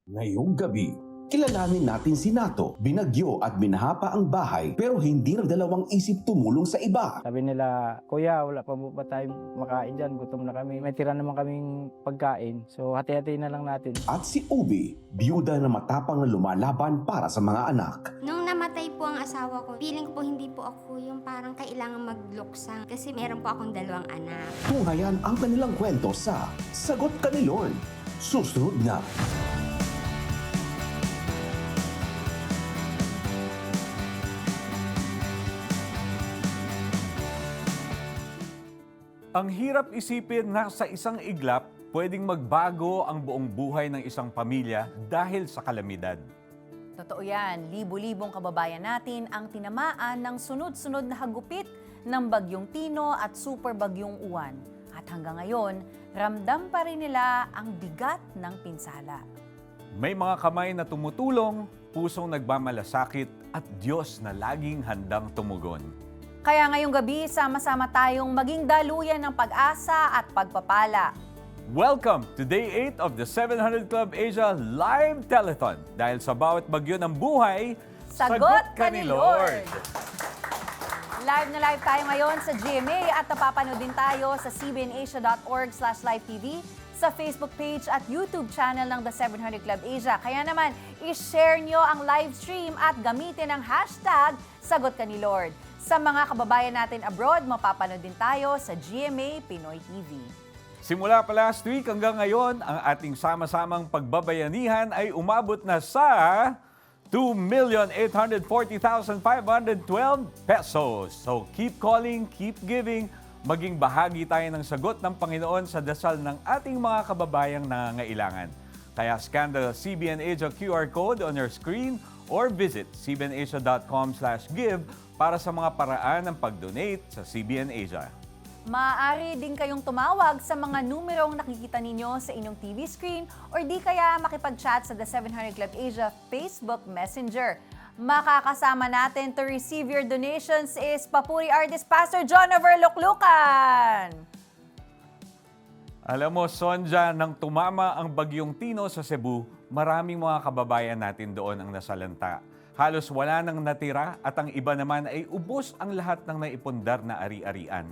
Ngayong gabi, kilalanin natin si Nato. Binagyo at binahapa ang bahay pero hindi nagdalawang isip tumulong sa iba. Sabi nila, Kuya, wala pa ba tayong makain dyan? Gutom na kami. May tira naman kaming pagkain. So, hati-hati na lang natin. At si Ubi, biyuda na matapang na lumalaban para sa mga anak. Nung namatay po ang asawa ko, feeling ko hindi po ako yung parang kailangan magluksang kasi meron po akong 2 anak. Tunghayan ang kanilang kwento sa Sagot Ka ni Lord. Susunod na. Ang hirap isipin na sa isang iglap, pwedeng magbago ang buong buhay ng isang pamilya dahil sa kalamidad. Totoo yan, libo-libong kababayan natin ang tinamaan ng sunod-sunod na hagupit ng Bagyong Tino at Super Bagyong Uwan. At hanggang ngayon, ramdam pa rin nila ang bigat ng pinsala. May mga kamay na tumutulong, pusong nagmamalasakit at Diyos na laging handang tumugon. Kaya ngayong gabi, sama-sama tayong maging daluyan ng pag-asa at pagpapala. Welcome to Day 8 of the 700 Club Asia Live Telethon. Dahil sa bawat bagyo ng buhay, Sagot ka ni Lord! Live na live tayo ngayon sa GMA at napapanood din tayo sa cbnasia.org/livetv, sa Facebook page at YouTube channel ng The 700 Club Asia. Kaya naman, i-share nyo ang live stream at gamitin ang hashtag Sagot ka ni Lord. Sa mga kababayan natin abroad, mapapanood din tayo sa GMA Pinoy TV. Simula pa last week hanggang ngayon, ang ating sama-samang pagbabayanihan ay umabot na sa 2,840,512 pesos. So keep calling, keep giving, maging bahagi tayo ng sagot ng Panginoon sa dasal ng ating mga kababayang nangangailangan. Kaya scan the CBN Asia QR code on your screen or visit cbnasia.com/give para sa mga paraan ng pag-donate sa CBN Asia. Maaari din kayong tumawag sa mga numerong nakikita ninyo sa inyong TV screen or di kaya makipag-chat sa The 700 Club Asia Facebook Messenger. Makakasama natin to receive your donations is Papuri Artist Pastor Jonover Luklukan. Alam mo, Sonja, nang tumama ang Bagyong Tino sa Cebu, maraming mga kababayan natin doon ang nasalanta. Halos wala nang natira at ang iba naman ay ubos ang lahat ng naipundar na ari-arian.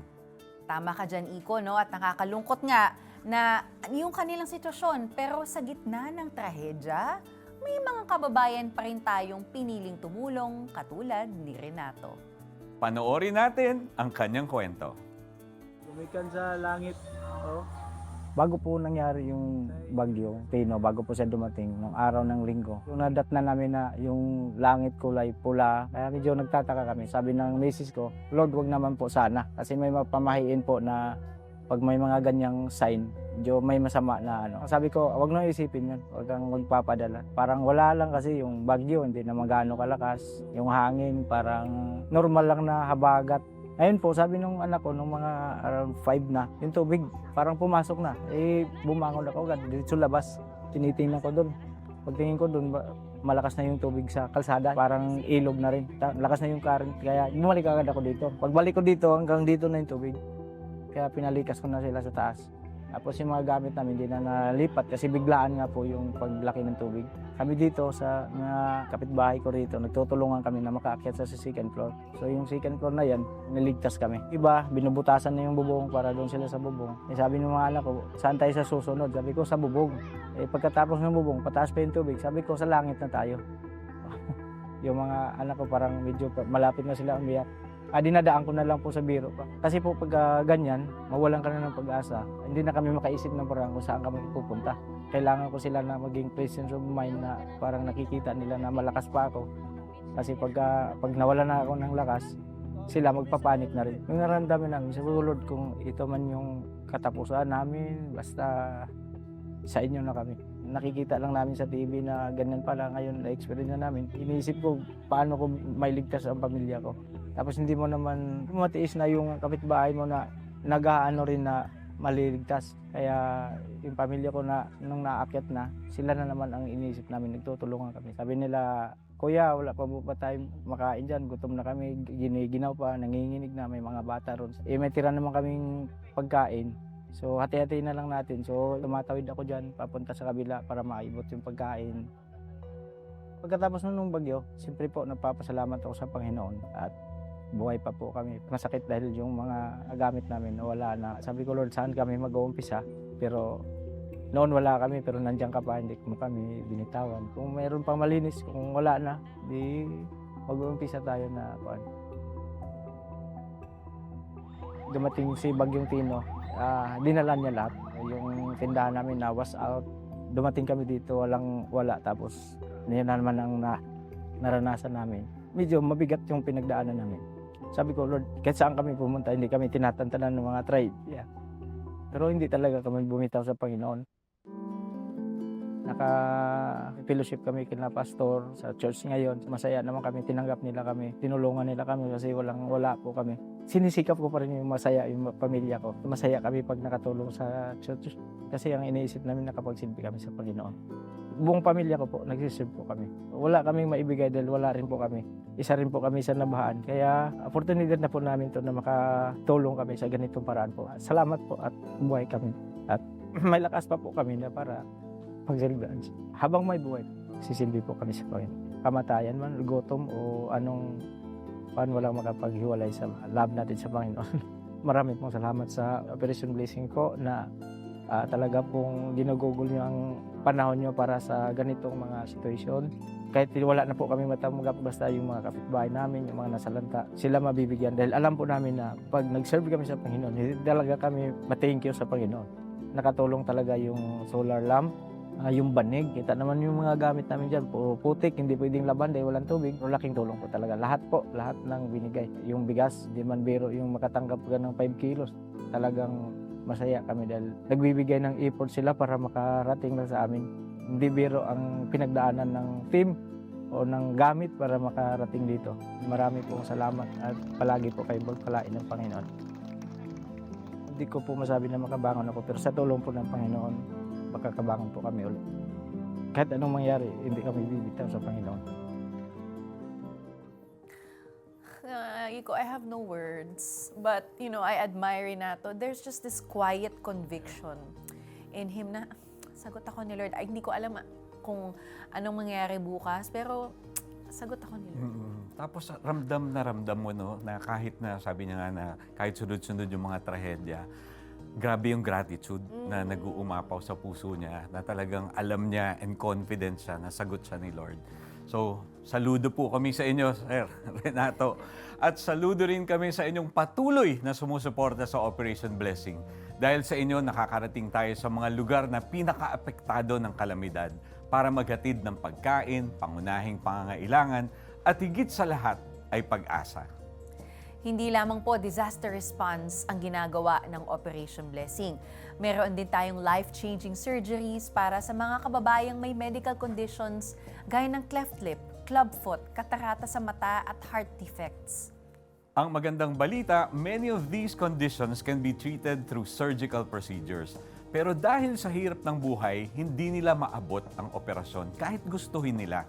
Tama ka dyan, Iko, no? At nakakalungkot nga na yung kanilang sitwasyon. Pero sa gitna ng trahedya, may mga kababayan pa rin tayong piniling tumulong katulad ni Renato. Panoorin natin ang kanyang kwento. Lumikan sa langit. Oh. Bago po nangyari yung bagyo, Tino, bago po siya dumating, nung araw ng linggo, yung nadatnan namin na yung langit kulay pula, kaya medyo nagtataka kami. Sabi ng misis ko, Lord, wag naman po sana. Kasi may mapamahiin po na pag may mga ganyang sign, medyo may masama na ano. Sabi ko, wag nang isipin yun, wag kang magpapadala. Parang wala lang kasi yung bagyo, hindi na magano kalakas. Yung hangin, parang normal lang na habagat. Ayun po, sabi nung anak ko, nung mga around 5 na, yung tubig, parang pumasok na. Eh, bumangon ako agad, dito sa labas. Tinitingnan ko doon. Pagtingin ko doon, malakas na yung tubig sa kalsada. Parang ilog na rin. Lakas na yung current. Kaya bumalik agad ako dito. Pagbalik ko dito, hanggang dito na yung tubig. Kaya pinalikas ko na sila sa taas. Tapos yung mga gamit namin, hindi na nalipat kasi biglaan nga po yung paglaki ng tubig. Kami dito sa mga kapitbahay ko rito, nagtutulungan kami na makaakyat sa second floor. So yung second floor na yan, niligtas kami. Iba, binubutasan na yung bubong para doon sila sa bubong. Eh, sabi ng mga anak ko, saan tayo sa susunod? Sabi ko, sa bubong. Eh, pagkatapos ng bubong, pataas pa yung tubig. Sabi ko, sa langit na tayo. Yung mga anak ko parang medyo malapit na sila umiyak. Dinadaan ko na lang po sa biro pa. Kasi po pag ganyan, mawalan ka na ng pag-asa. Hindi na kami makaisip ng parang kung saan kami pupunta. Kailangan ko sila na maging presence of mind na parang nakikita nila na malakas pa ako. Kasi pag nawala na ako ng lakas, sila magpapanik na rin. Yung naramdaman namin sa Lord, kung ito man yung katapusan namin, basta sa inyo na kami. Nakikita lang namin sa TV na ganyan pala ngayon na-experience na namin. Iniisip ko paano ko may ligtas ang pamilya ko. Tapos hindi mo naman matiis na yung kapitbahay mo na nag-aano rin na maliligtas. Kaya yung pamilya ko na nung naakyat na, sila na naman ang iniisip namin, nagtutulungan kami. Sabi nila, Kuya, wala pa ba tayong makain dyan? Gutom na kami, giniginaw pa, nanginginig na, may mga bata ron. Eh may tira naman kaming pagkain. So hati-hati na lang natin. So tumatawid ako dyan, papunta sa kabila para maibot yung pagkain. Pagkatapos nung bagyo, siyempre po nagpapasalamat ako sa Panginoon at buhay pa po kami. Masakit dahil yung mga gamit namin wala na. Sabi ko, Lord, saan kami mag-uumpisa? Pero noon wala kami, pero nandiyan ka pa, hindi mo kami binitawan. Kung mayroon pang malinis, kung wala na, di mag-uumpisa tayo na kuan. Dumating si Bagyong Tino, dinala niya lahat. Yung tindahan namin na was out. Dumating kami dito, wala. Tapos yun na naman ang naranasan namin. Medyo mabigat yung pinagdaanan namin. Sabi ko, Lord, kahit saan kami pumunta, hindi kami tinatantanan ng mga tribe. Yeah. Pero hindi talaga kami bumitaw sa Panginoon. Naka-fellowship kami kina pastor sa church ngayon. Masaya naman kami, tinanggap nila kami, tinulungan nila kami kasi wala po kami. Sinisikap ko pa rin yung masaya yung pamilya ko. Masaya kami pag nakatulong sa church kasi ang iniisip namin nakapagsilbi kami sa Panginoon. Buong pamilya ko po, nagsiserve po kami. Wala kaming maibigay dahil wala rin po kami. Isa rin po kami sa nabahaan. Kaya opportunity na po namin to na makatulong kami sa ganitong paraan po. Salamat po at buhay kami. At may lakas pa po kami na para pagsilbihan. Habang may buhay, sisilbi po kami sa Panginoon. Kamatayan man, gutom o anong walang makapaghiwalay sa love natin sa Panginoon. Marami pong salamat sa Operation Blessing po na talaga pong ginugugol niyo ang panahon niyo para sa ganitong mga sitwasyon. Kahit wala na po kami matanggap, basta yung mga kapitbahay namin, yung mga nasalanta, sila mabibigyan. Dahil alam po namin na pag nag-serve kami sa Panginoon, hindi talaga kami ma-thank you sa Panginoon. Nakatulong talaga yung solar lamp, yung banig. Kita naman yung mga gamit namin dyan, putik, hindi pwedeng laban dahil walang tubig. Laking tulong po talaga. Lahat ng binigay. Yung bigas, di man biro, yung makatanggap ka ng 5 kilos. Talagang masaya kami dahil nagbibigay ng effort sila para makarating na sa amin. Hindi biro ang pinagdaanan ng team o ng gamit para makarating dito. Marami pong salamat at palagi po kayo pagpalain ng Panginoon. Hindi ko po masabi na makabangon ako pero sa tulong po ng Panginoon, makakabangon po kami ulit. Kahit anong mangyari, hindi kami bibitaw sa Panginoon. Iko, I have no words. But, I admire Renato. There's just this quiet conviction in him na, sagot ako ni Lord. Ay, hindi ko alam kung anong mangyayari bukas, pero sagot ako ni Lord. Tapos ramdam mo, no, na kahit na sabi niya nga na kahit sunod-sunod yung mga trahedya, grabe yung gratitude na nag-uumapaw sa puso niya, na talagang alam niya and confident siya na sagot siya ni Lord. So, saludo po kami sa inyo, Sir Renato. At saludo rin kami sa inyong patuloy na sumusuporta sa Operation Blessing. Dahil sa inyo, nakakarating tayo sa mga lugar na pinaka-apektado ng kalamidad para maghatid ng pagkain, pangunahing pangangailangan, at higit sa lahat ay pag-asa. Hindi lamang po disaster response ang ginagawa ng Operation Blessing. Meron din tayong life-changing surgeries para sa mga kababayang may medical conditions gaya ng cleft lip, clubfoot, katarata sa mata at heart defects. Ang magandang balita, many of these conditions can be treated through surgical procedures. Pero dahil sa hirap ng buhay, hindi nila maabot ang operasyon kahit gustuhin nila.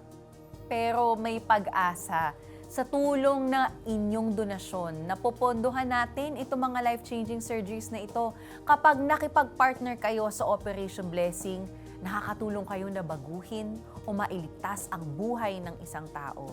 Pero may pag-asa. Sa tulong na inyong donasyon, napopondohan natin itong mga life-changing surgeries na ito. Kapag nakipag-partner kayo sa Operation Blessing, nakakatulong kayo na baguhin o mailigtas ang buhay ng isang tao.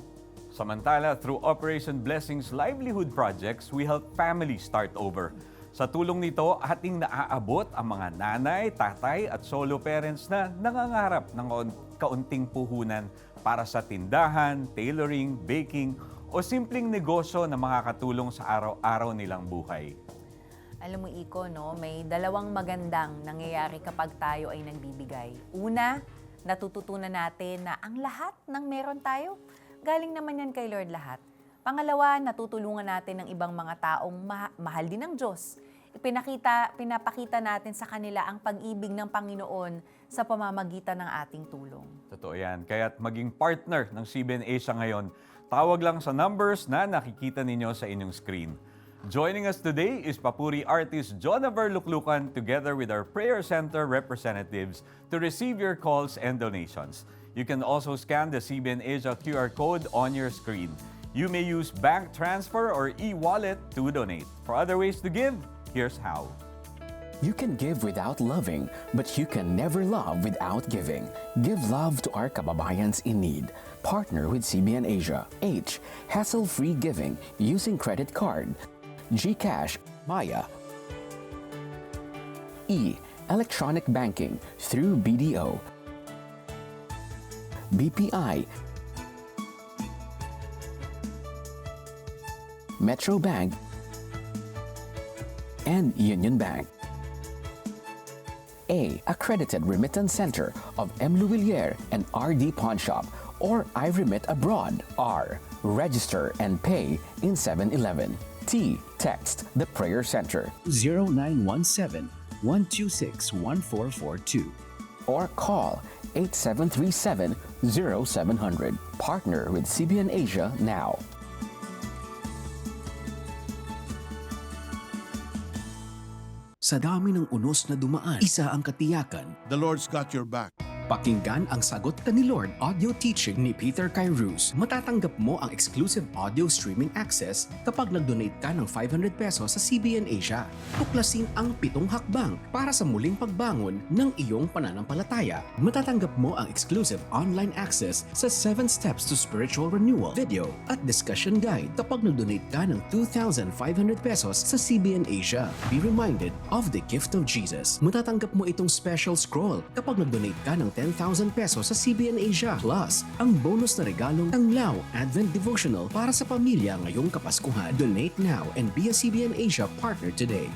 Samantala, through Operation Blessing's livelihood projects, we help families start over. Sa tulong nito, ating naaabot ang mga nanay, tatay at solo parents na nangangarap ng kaunting puhunan para sa tindahan, tailoring, baking o simpleng negosyo na makakatulong sa araw-araw nilang buhay. Alam mo, Iko, no, may dalawang magandang nangyayari kapag tayo ay nagbibigay. Una, natututunan natin na ang lahat ng meron tayo, galing naman yan kay Lord lahat. Pangalawa, natutulungan natin ng ibang mga taong mahal din ng Diyos. Pinapakita natin sa kanila ang pag-ibig ng Panginoon sa pamamagitan ng ating tulong. Totoo yan. Kaya't maging partner ng CBN Asia ngayon, tawag lang sa numbers na nakikita ninyo sa inyong screen. Joining us today is Papuri artist Jonaver Luklukan together with our Prayer Center representatives to receive your calls and donations. You can also scan the CBN Asia QR code on your screen. You may use bank transfer or e-wallet to donate. For other ways to give, here's how. You can give without loving, but you can never love without giving. Give love to our kababayans in need. Partner with CBN Asia. H. Hassle-free giving using credit card. GCash, Maya. E. Electronic banking through BDO. BPI. Metro Bank. And Union Bank. A. Accredited remittance center of M. Louvillier and RD Pawn Shop or iRemit Abroad. R. Register and pay in 7-Eleven. T. Text the Prayer Center 0917-126-1442. or call 8737-0700. Partner with CBN Asia now. Sa dami ng unos na dumaan, isa ang katiyakan. The Lord's got your back. Pakinggan ang Sagot Ka ni Lord audio teaching ni Peter Kairos. Matatanggap mo ang exclusive audio streaming access kapag nag-donate ka ng 500 pesos sa CBN Asia. Tuklasin ang 7 hakbang para sa muling pagbangon ng iyong pananampalataya. Matatanggap mo ang exclusive online access sa 7 Steps to Spiritual Renewal video at discussion guide kapag nag-donate ka ng 2,500 pesos sa CBN Asia. Be reminded of the gift of Jesus. Matatanggap mo itong special scroll kapag nag-donate ka ng 10,000 pesos sa CBN Asia. Plus, ang bonus na regalong Tanglaw Advent Devotional para sa pamilya ngayong Kapaskuhan. Donate now and be a CBN Asia partner today.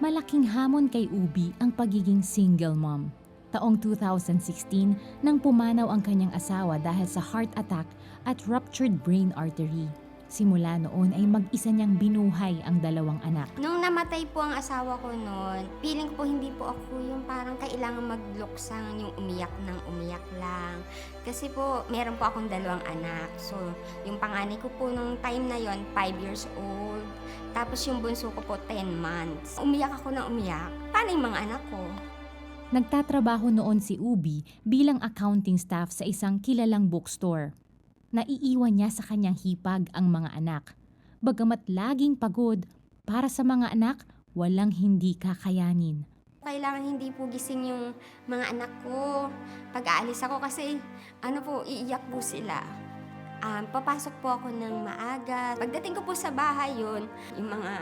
Malaking hamon kay Ubi ang pagiging single mom. Taong 2016 nang pumanaw ang kanyang asawa dahil sa heart attack at ruptured brain artery. Simula noon ay mag-isa niyang binuhay ang 2 anak. Nung namatay po ang asawa ko noon, feeling ko po hindi po ako yung parang kailangan magluksang, yung umiyak ng umiyak lang. Kasi po, meron po akong 2 anak. So, yung panganay ko po nung time na yon 5 years old. Tapos yung bunso ko po 10 months. Umiyak ako na umiyak. Paano yung mga anak ko? Nagtatrabaho noon si Ubi bilang accounting staff sa isang kilalang bookstore. Naiiwan niya sa kanyang hipag ang mga anak. Bagamat laging pagod, para sa mga anak, walang hindi kakayanin. Kailangan hindi po gising yung mga anak ko. Pag aalis ako kasi, iiyak po sila. Papasok po ako ng maaga. Pagdating ko po sa bahay yun, yung mga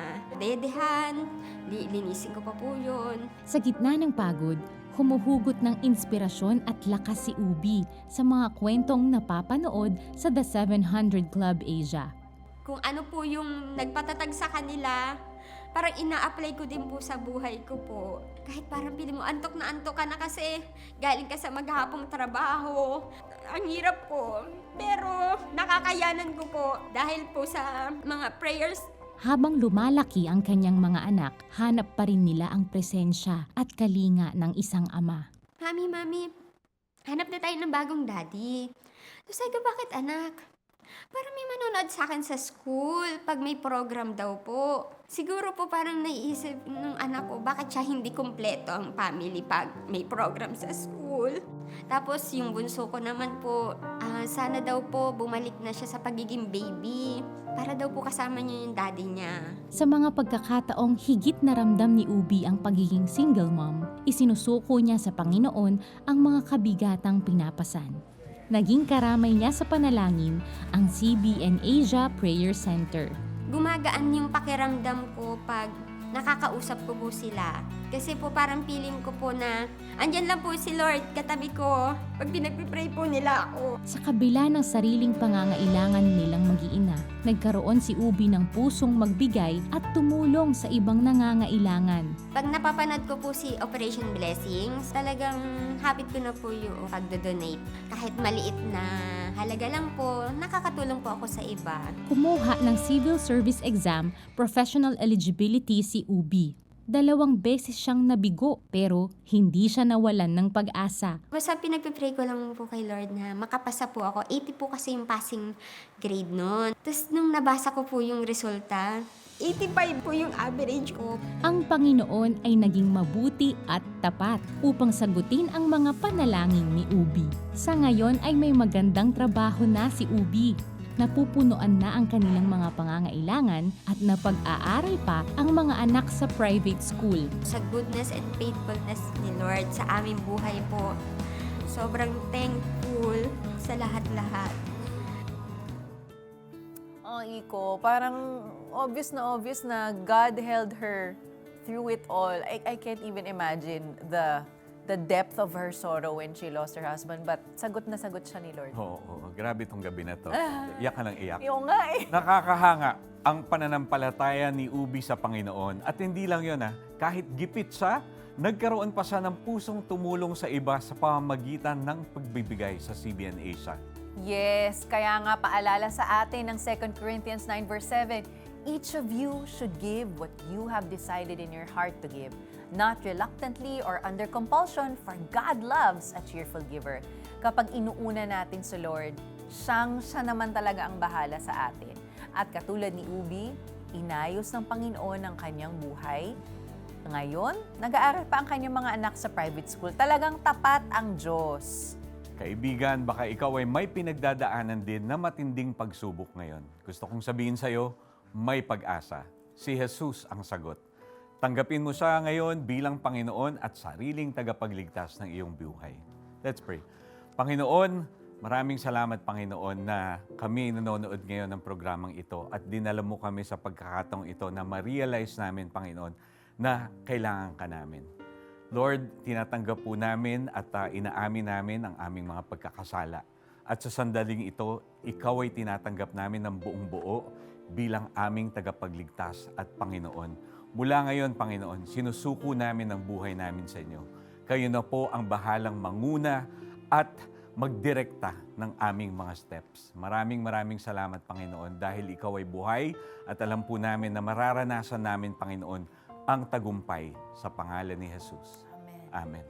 dedehan, linisin ko pa po yun. Sa gitna ng pagod, humuhugot ng inspirasyon at lakas si Ubi sa mga kwentong napapanood sa The 700 Club Asia. Kung ano po yung nagpatatag sa kanila, parang ina-apply ko din po sa buhay ko po. Kahit parang pili mo, antok ka na kasi galing ka sa maghapong trabaho. Ang hirap po, pero nakakayanan ko po dahil po sa mga prayers. Habang lumalaki ang kanyang mga anak, hanap pa rin nila ang presensya at kalinga ng isang ama. Mami, hanap na tayo ng bagong daddy. Tapos sabi ko, bakit anak? Para may manonood sa akin sa school pag may program daw po. Siguro po parang naiisip ng anak ko, bakit siya hindi kumpleto ang family pag may program sa school. Tapos yung bunso ko naman po, sana daw po bumalik na siya sa pagiging baby. Para daw po kasama niya yung daddy niya. Sa mga pagkakataong higit na ramdam ni Ubi ang pagiging single mom, isinusuko niya sa Panginoon ang mga kabigatang pinapasan. Naging karamay niya sa panalangin ang CBN Asia Prayer Center. Gumagaan yung pakiramdam ko pag nakakausap ko po sila. Kasi po parang feeling ko po na andyan lang po si Lord katabi ko pag pinagpipray po nila ako. Sa kabila ng sariling pangangailangan nilang mag-iina, nagkaroon si Ubi ng pusong magbigay at tumulong sa ibang nangangailangan. Pag napapanood ko po si Operation Blessings, talagang habit ko na po yung pagdodonate. Kahit maliit na halaga lang po, nakakatulong po ako sa iba. Kumuha ng Civil Service Exam Professional Eligibility si Ubi. 2 beses siyang nabigo pero hindi siya nawalan ng pag-asa. Basta pinagpipray ko lang po kay Lord na makapasa po ako. 80 po kasi yung passing grade noon. Tapos nung nabasa ko po yung resulta, 85 po yung average ko. Ang Panginoon ay naging mabuti at tapat upang sagutin ang mga panalangin ni Ubi. Sa ngayon ay may magandang trabaho na si Ubi. napupunuan na ang kanilang mga pangangailangan at napag-aaral pa ang mga anak sa private school. Sa goodness and faithfulness ni Lord sa aming buhay po. Sobrang thankful sa lahat-lahat. Iko, parang obvious na God held her through it all. I can't even imagine the depth of her sorrow when she lost her husband. But sagot na sagot siya ni Lord. Oo, grabe tong gabi na to. Iyak ka ng iyak. Yung nga eh. Nakakahanga ang pananampalataya ni Ubi sa Panginoon. At hindi lang yun kahit gipit siya, nagkaroon pa siya ng pusong tumulong sa iba sa pamamagitan ng pagbibigay sa CBN Asia. Yes, kaya nga paalala sa atin ng 2 Corinthians 9 verse 7, each of you should give what you have decided in your heart to give, not reluctantly or under compulsion, for God loves a cheerful giver. Kapag inuuna natin sa Lord, siya naman talaga ang bahala sa atin. At katulad ni Ubi, inayos ng Panginoon ang kanyang buhay. Ngayon, nag-aaral pa ang kanyang mga anak sa private school. Talagang tapat ang Diyos. Kaibigan, baka ikaw ay may pinagdadaanan din na matinding pagsubok ngayon. Gusto kong sabihin sa'yo, may pag-asa. Si Jesus ang sagot. Tanggapin mo siya ngayon bilang Panginoon at sariling tagapagligtas ng iyong buhay. Let's pray. Panginoon, maraming salamat Panginoon na kami nanonood ngayon ng programang ito at dinala mo kami sa pagkakataong ito na ma-realize namin, Panginoon, na kailangan ka namin. Lord, tinatanggap po namin at inaamin namin ang aming mga pagkakasala. At sa sandaling ito, ikaw ay tinatanggap namin ng buong buo bilang aming tagapagligtas at Panginoon. Mula ngayon, Panginoon, sinusuko namin ang buhay namin sa inyo. Kayo na po ang bahalang manguna at magdirekta ng aming mga steps. Maraming salamat, Panginoon, dahil ikaw ay buhay at alam po namin na mararanasan namin, Panginoon, ang tagumpay sa pangalan ni Jesus. Amen.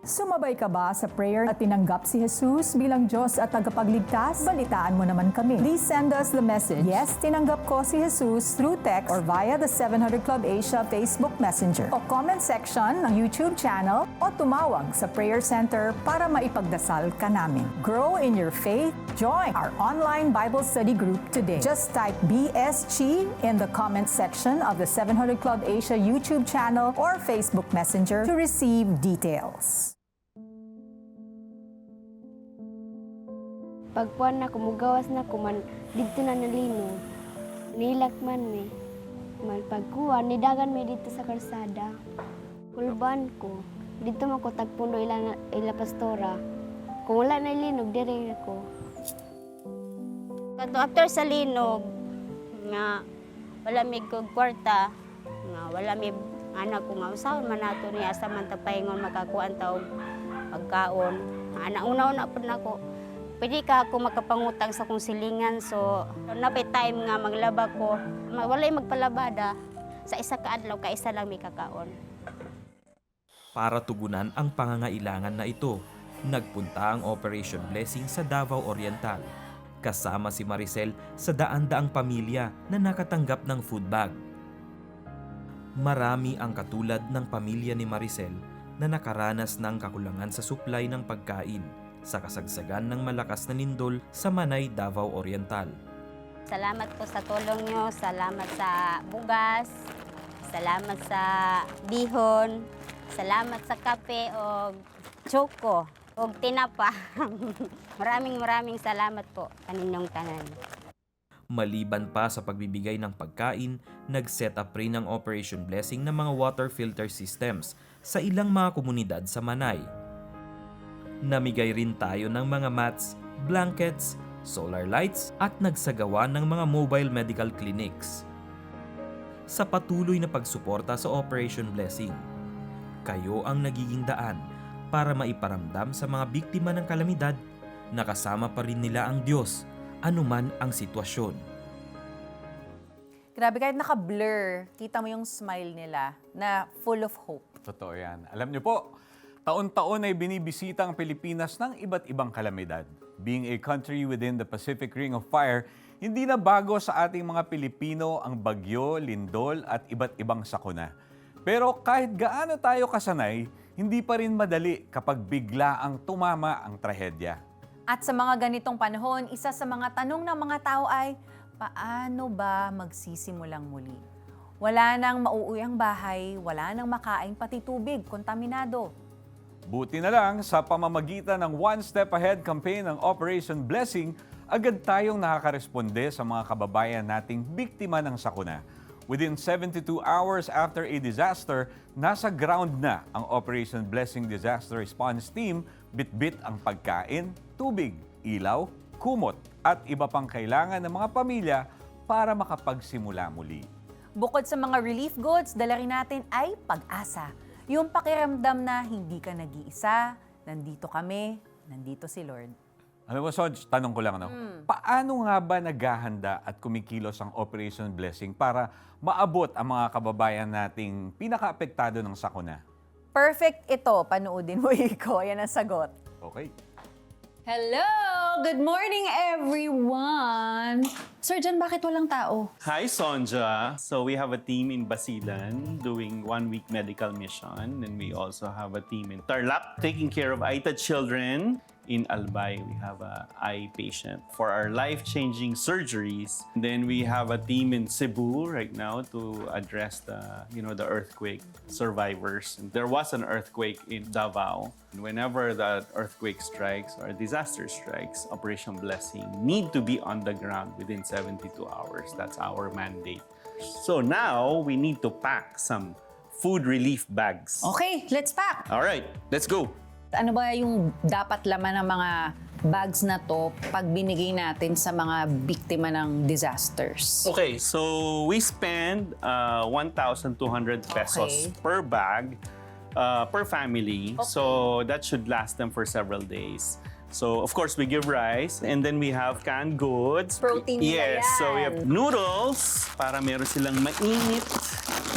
Sumabay ka ba sa prayer at tinanggap si Jesus bilang Diyos at tagapagligtas? Balitaan mo naman kami. Please send us the message. Yes, tinanggap ko si Jesus through text or via the 700 Club Asia Facebook Messenger o comment section ng YouTube channel o tumawag sa prayer center para maipagdasal ka namin. Grow in your faith. Join our online Bible study group today. Just type BSG in the comment section of the 700 Club Asia YouTube channel or Facebook Messenger to receive details. Pagpuan na kumugawas na kuman dito na nalino. Nilak man mi. Man pagkuan nidagan mi dito sa kalsada. Kulban ko. Dito man ko tagpundo ila pastora. Kung wala na linog dire ako. Kato after sa linog nga wala mi kog kwarta nga wala mi anak ko nga usahon man nato ni asa man ta paingon makakuan ta og pagkaon. Ana una-una pud nako. Pwede ka ako makapangutang sa kong silingan, so napay time nga maglaba ko. Walay magpalabada, sa isa ka adlaw, ka isa lang may kakaon. Para tugunan ang pangangailangan na ito, nagpunta ang Operation Blessing sa Davao Oriental. Kasama si Maricel sa daan-daang pamilya na nakatanggap ng food bag. Marami ang katulad ng pamilya ni Maricel na nakaranas ng kakulangan sa supply ng pagkain sa kasagsagan ng malakas na lindol sa Manay, Davao Oriental. Salamat po sa tulong nyo, salamat sa bugas, salamat sa bihon, salamat sa kape o choco o tinapa. maraming salamat po kaninyong tanan. Maliban pa sa pagbibigay ng pagkain, nag-set up rin ng Operation Blessing ng mga water filter systems sa ilang mga komunidad sa Manay. Namigay rin tayo ng mga mats, blankets, solar lights at nagsagawa ng mga mobile medical clinics. Sa patuloy na pagsuporta sa Operation Blessing, kayo ang nagiging daan para maiparamdam sa mga biktima ng kalamidad na kasama pa rin nila ang Diyos anuman ang sitwasyon. Grabe, kahit naka-blur, kita mo yung smile nila na full of hope. Totoo yan. Alam niyo po, taon-taon ay binibisita ang Pilipinas ng iba't ibang kalamidad. Being a country within the Pacific Ring of Fire, hindi na bago sa ating mga Pilipino ang bagyo, lindol at iba't ibang sakuna. Pero kahit gaano tayo kasanay, hindi pa rin madali kapag bigla ang tumama ang trahedya. At sa mga ganitong panahon, isa sa mga tanong ng mga tao ay, paano ba magsisimulang muli? Wala nang mauuwi ang bahay, wala nang makain pati tubig, kontaminado. Buti na lang, sa pamamagitan ng One Step Ahead campaign ng Operation Blessing, agad tayong nakakaresponde sa mga kababayan nating biktima ng sakuna. Within 72 hours after a disaster, nasa ground na ang Operation Blessing Disaster Response Team, bitbit ang pagkain, tubig, ilaw, kumot at iba pang kailangan ng mga pamilya para makapagsimula muli. Bukod sa mga relief goods, dala rin natin ay pag-asa. Yung pakiramdam na hindi ka nag-iisa, nandito kami, nandito si Lord. Alam mo, Soj, tanong ko lang, paano nga ba naghahanda at kumikilos ang Operation Blessing para maabot ang mga kababayan nating pinaka-apektado ng sakuna? Perfect ito, panoodin mo, Iko. Yan ang sagot. Okay. Hello! Good morning, everyone! Sir John, bakit walang tao? Hi, Sonja. So we have a team in Basilan doing 1-week medical mission. And we also have a team in Tarlac taking care of Aita children. In Albay, we have a eye patient for our life-changing surgeries. And then we have a team in Cebu right now to address the earthquake survivors. And there was an earthquake in Davao. And whenever that earthquake strikes or disaster strikes, Operation Blessing need to be on the ground within 72 hours. That's our mandate. So now we need to pack some food relief bags. Okay, let's pack! All right, let's go. Ano ba yung dapat laman ng mga bags na to pag binigay natin sa mga biktima ng disasters? Okay, so we spend 1,200 pesos per bag per family. So that should last them for several days. So of course we give rice and then we have canned goods. Protein Yes, yan. so we have noodles para meron silang mainit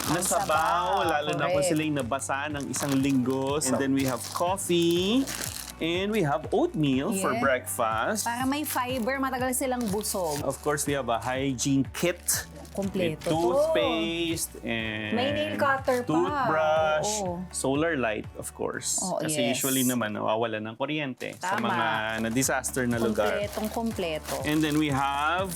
na sabaw, lalo na kung correct. sila yung nabasa ng isang linggo. And then we have coffee and we have oatmeal for Yeah. breakfast. Para may fiber, matagal silang busog. Of course, we have a hygiene kit. Kompleto With to. toothpaste and May nail cutter pa. toothbrush, Oo. solar light, of course. Oo, Kasi yes. usually naman nawawala ng kuryente sa Tama. mga na-disaster na lugar. Kompleto. And then we have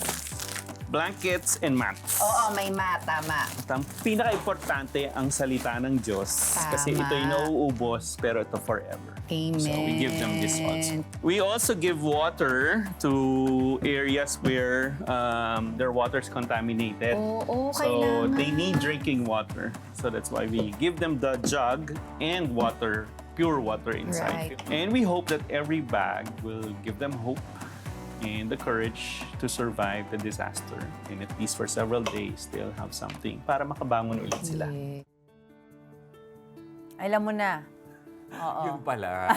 blankets and mats. Oo, may mat, tama. At ang pinaka-importante ang salita ng Diyos. Kasi Tama. ito ay nauubos, pero ito forever. Amen. So we give them this also. We also give water to areas where their water is contaminated. Oo, So kailangan. they need drinking water. So that's why we give them the jug and water, pure water inside. Right. And we hope that every bag will give them hope and the courage to survive the disaster. And at least for several days, they'll have something para makabangon ulit sila. Alam mo na. Oo. Yun pala.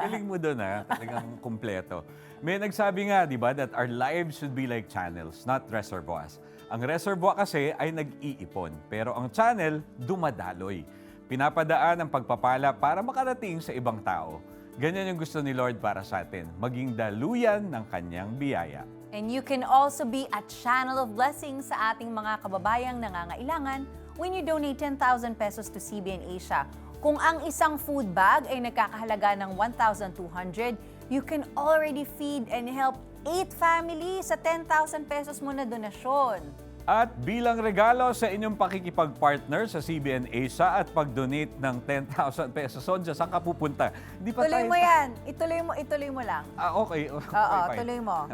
Galing mo doon talagang kumpleto. May nagsabi nga, di ba, that our lives should be like channels, not reservoirs. Ang reservoir kasi ay nag-iipon, pero ang channel, dumadaloy. Pinapadaan ang pagpapala para makarating sa ibang tao. Ganyan yung gusto ni Lord para sa atin, maging daluyan ng kanyang biyaya. And you can also be a channel of blessing sa ating mga kababayang nangangailangan when you donate 10,000 pesos to CBN Asia. Kung ang isang food bag ay nagkakahalaga ng 1,200, you can already feed and help 8 families sa 10,000 pesos mo na donasyon. At bilang regalo sa inyong pakikipag-partner sa CBN Asia at pag-donate ng 10,000 pesos, Sonja, saan ka pupunta? Di pa Tuloy tayo- mo yan. Ituloy mo lang. Okay. Oo, fine. tuloy mo.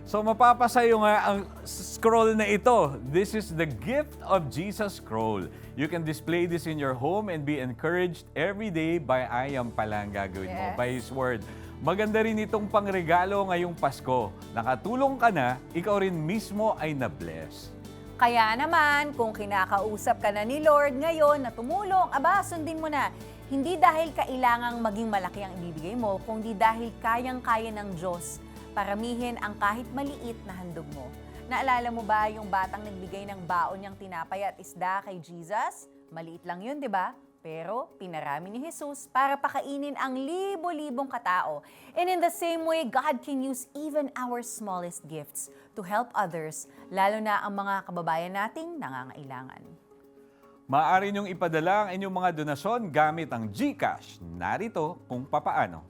So mapapasayo nga ang scroll na ito. This is the gift of Jesus scroll. You can display this in your home and be encouraged every day by ayam pala ang gagawin mo, Yes. by His Word. Maganda rin itong pangregalo ngayong Pasko. Nakatulong ka na, ikaw rin mismo ay na-bless. Kaya naman, kung kinakausap ka na ni Lord ngayon na tumulong, sundin mo na. Hindi dahil kailangang maging malaki ang ibibigay mo, kundi dahil kayang-kaya ng Diyos paramihin ang kahit maliit na handog mo. Naalala mo ba yung batang nagbigay ng baon niyang tinapay at isda kay Jesus? Maliit lang yun, di ba? Pero pinarami ni Jesus para pakainin ang libo-libong katao. And in the same way, God can use even our smallest gifts to help others, lalo na ang mga kababayan nating nangangailangan. Maaari niyong ipadala ang inyong mga donasyon gamit ang GCash. Narito kung papaano.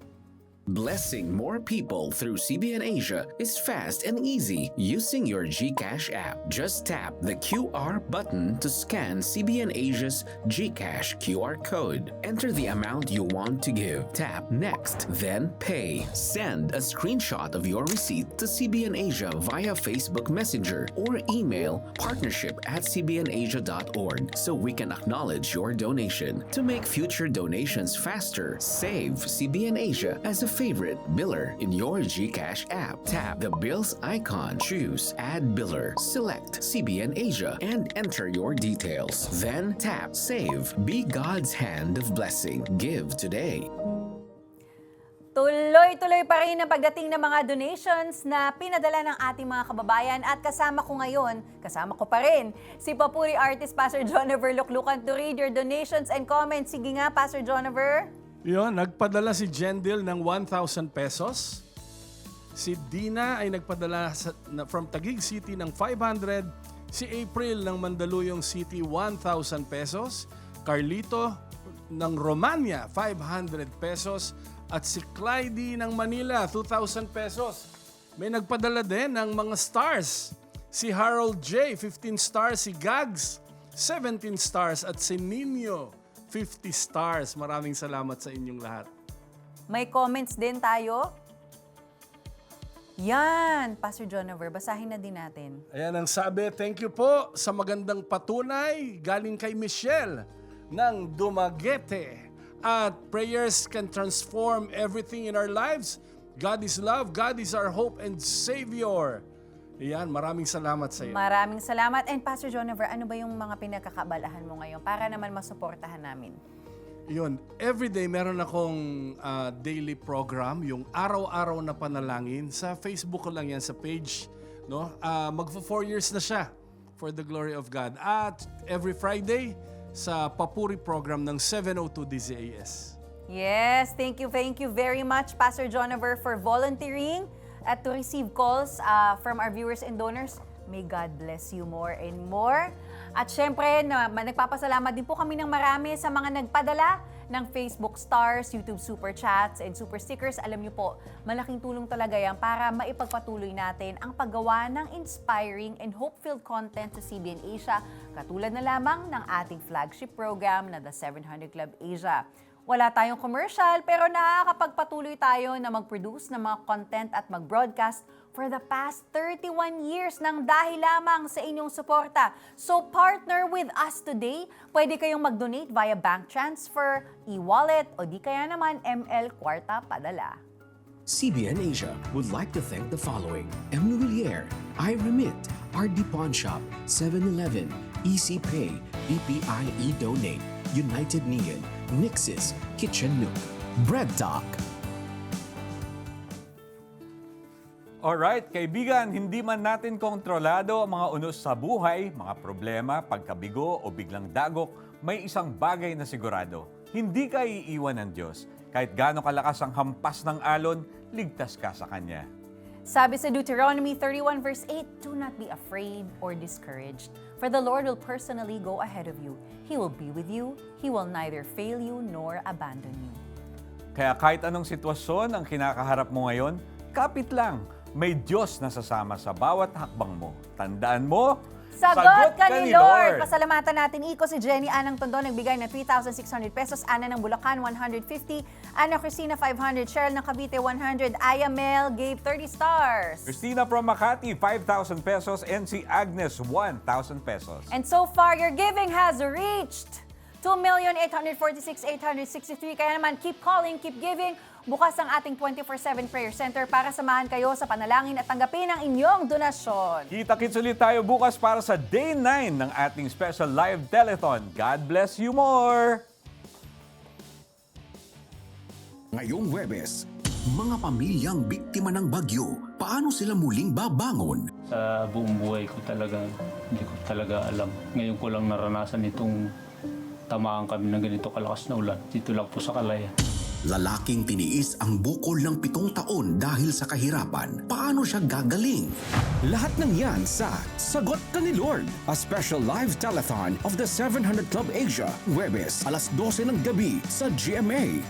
Blessing more people through CBN Asia is fast and easy using your GCash app. Just tap the QR button to scan CBN Asia's GCash QR code. Enter the amount you want to give. Tap Next, then Pay. Send a screenshot of your receipt to CBN Asia via Facebook Messenger or email partnership@cbnasia.org so we can acknowledge your donation. To make future donations faster, save CBN Asia as a favorite biller in your GCash app. Tap the bills icon, choose Add Biller, select CBN Asia, and enter your details. Then tap Save. Be God's hand of blessing. Give today. Tuloy-tuloy pa rin ang pagdating ng mga donations na pinadala ng ating mga kababayan at kasama ko pa rin, si Papuri artist Pastor Jonover Luklukan to read your donations and comments. Sige nga, Pastor Jonover. Yun, nagpadala si Jendil ng 1,000 pesos. Si Dina ay nagpadala from Taguig City ng 500. Si April ng Mandaluyong City, 1,000 pesos. Carlito ng Romania, 500 pesos. At si Clyde ng Manila, 2,000 pesos. May nagpadala din ng mga stars. Si Harold J, 15 stars. Si Gags, 17 stars. At si Nino, 50 stars. Maraming salamat sa inyong lahat. May comments din tayo. Yan, Pastor Jonover, basahin na din natin. Ayan ang sabi, thank you po sa magandang patunay galing kay Michelle ng Dumaguete. At prayers can transform everything in our lives. God is love, God is our hope and Savior. Ayan, maraming salamat sa iyo. Maraming salamat. And Pastor Jonover, ano ba yung mga pinagkakabalahan mo ngayon para naman masuportahan namin? Yun, everyday meron akong daily program, yung araw-araw na panalangin. Sa Facebook ko lang yan, sa page. No? Magpo 4 years na siya, for the glory of God. At every Friday, sa Papuri program ng 702 DZAS. Yes, thank you very much, Pastor Jonover, for volunteering at to receive calls from our viewers and donors. May God bless you more and more. At syempre, nagpapasalamat din po kami ng marami sa mga nagpadala ng Facebook stars, YouTube super chats, and super stickers. Alam niyo po, malaking tulong talaga yan para maipagpatuloy natin ang paggawa ng inspiring and hope-filled content sa CBN Asia, katulad na lamang ng ating flagship program na The 700 Club Asia. Wala tayong commercial pero nakakapagpatuloy tayo na mag-produce ng mga content at mag-broadcast for the past 31 years nang dahil lamang sa inyong suporta. So partner with us today. Pwede kayong mag-donate via bank transfer, e-wallet o di kaya naman ML Kwarta Padala. CBN Asia would like to thank the following: M. Nubilier, iRemit, RD Pawn Shop, 7-Eleven, EC Pay, BPI eDonate, United Neon, Nixis, Kitchen Nook, Bread Talk. Alright, kaibigan, hindi man natin kontrolado ang mga unos sa buhay, mga problema, pagkabigo o biglang dagok, may isang bagay na sigurado. Hindi ka iiwan ng Diyos. Kahit gaano kalakas ang hampas ng alon, ligtas ka sa Kanya. Sabi sa Deuteronomy 31 verse 8, do not be afraid or discouraged, for the Lord will personally go ahead of you. He will be with you. He will neither fail you nor abandon you. Kaya kahit anong sitwasyon ang kinakaharap mo ngayon, kapit lang. May Diyos na sasama sa bawat hakbang mo. Tandaan mo, Sagot ka ni Lord! Pasalamatan natin, Iko, si Jenny Anang Tondo, nagbigay ng 3,600 pesos. Ana ng Bulacan, 150. Ana Cristina, 500. Cheryl ng Cavite, 100. Aya Mel gave 30 stars. Christina from Makati, 5,000 pesos. And si Agnes, 1,000 pesos. And so far, your giving has reached 2,846,863. Kaya naman, keep calling, keep giving. Bukas ang ating 24/7 prayer center para samahan kayo sa panalangin at tanggapin ang inyong donasyon. Kita-kits ulit tayo bukas para sa Day 9 ng ating special live telethon. God bless you more! Ngayong Huwebes, mga pamilyang biktima ng bagyo, paano sila muling babangon? Sa buong buhay ko talaga, hindi ko talaga alam. Ngayon ko lang naranasan itong tamaan kami ng ganito kalakas na ulan. Dito lang po sa Kalaya. Lalaking tiniis ang bukol ng 7 taon dahil sa kahirapan. Paano siya gagaling? Lahat ng yan sa Sagot Ka ni Lord, a special live telethon of the 700 Club Asia, Huwebes, alas 12 ng gabi sa GMA.